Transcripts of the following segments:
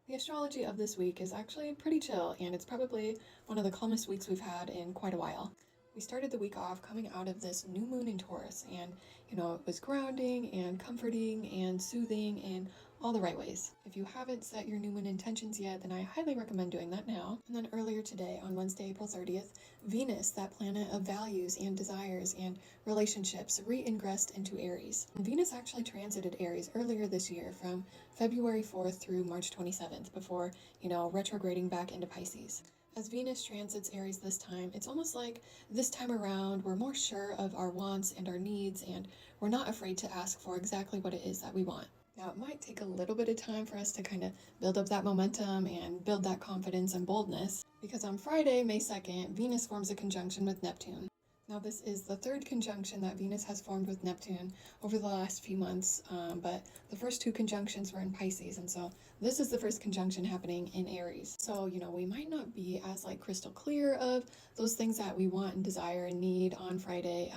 The astrology of this week is actually pretty chill, and it's probably one of the calmest weeks we've had in quite a while. We started the week off coming out of this new moon in Taurus, and it was grounding and comforting and soothing in all the right ways. If you haven't set your new moon intentions yet, then I highly recommend doing that now. And then earlier today, on Wednesday, April 30th, Venus, that planet of values and desires and relationships, re-ingressed into Aries. And Venus actually transited Aries earlier this year from February 4th through March 27th before, retrograding back into Pisces. As Venus transits Aries this time, it's almost like this time around we're more sure of our wants and our needs, and we're not afraid to ask for exactly what it is that we want. Now, it might take a little bit of time for us to kind of build up that momentum and build that confidence and boldness, because on Friday, May 2nd, Venus forms a conjunction with Neptune. Now, this is the third conjunction that Venus has formed with Neptune over the last few months, but the first two conjunctions were in Pisces, and so this is the first conjunction happening in Aries. So, we might not be as crystal clear of those things that we want and desire and need on Friday.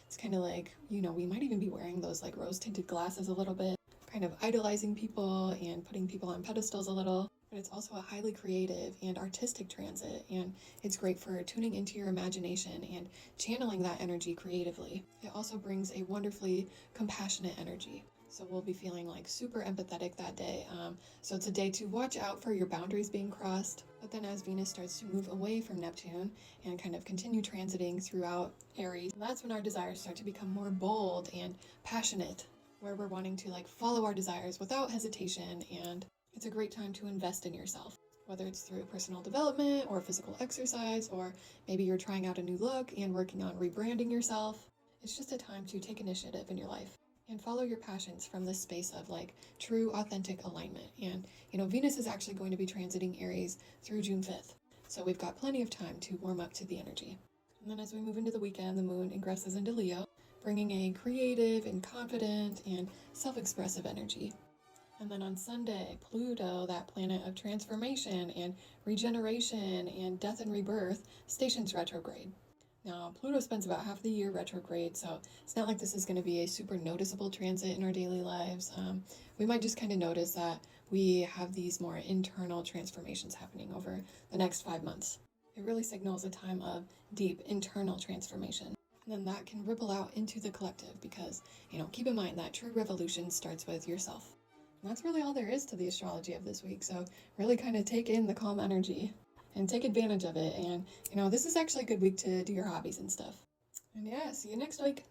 It's kind of like, we might even be wearing those rose-tinted glasses a little bit, kind of idolizing people and putting people on pedestals a little. But it's also a highly creative and artistic transit, and it's great for tuning into your imagination and channeling that energy creatively. It also brings a wonderfully compassionate energy. So we'll be feeling super empathetic that day. So it's a day to watch out for your boundaries being crossed. But then as Venus starts to move away from Neptune and kind of continue transiting throughout Aries, that's when our desires start to become more bold and passionate, where we're wanting to follow our desires without hesitation, and it's a great time to invest in yourself, whether it's through personal development or physical exercise, or maybe you're trying out a new look and working on rebranding yourself. It's just a time to take initiative in your life and follow your passions from this space of true authentic alignment. And Venus is actually going to be transiting Aries through June 5th. So we've got plenty of time to warm up to the energy. And then as we move into the weekend, the moon ingresses into Leo, bringing a creative and confident and self-expressive energy. And then on Sunday, Pluto, that planet of transformation and regeneration and death and rebirth, stations retrograde. Now, Pluto spends about half the year retrograde, so it's not like this is going to be a super noticeable transit in our daily lives. We might just kind of notice that we have these more internal transformations happening over the next 5 months. It really signals a time of deep internal transformation. And then that can ripple out into the collective because, keep in mind that true revolution starts with yourself. And that's really all there is to the astrology of this week. So really kind of take in the calm energy and take advantage of it. And, this is actually a good week to do your hobbies and stuff. And yeah, see you next week.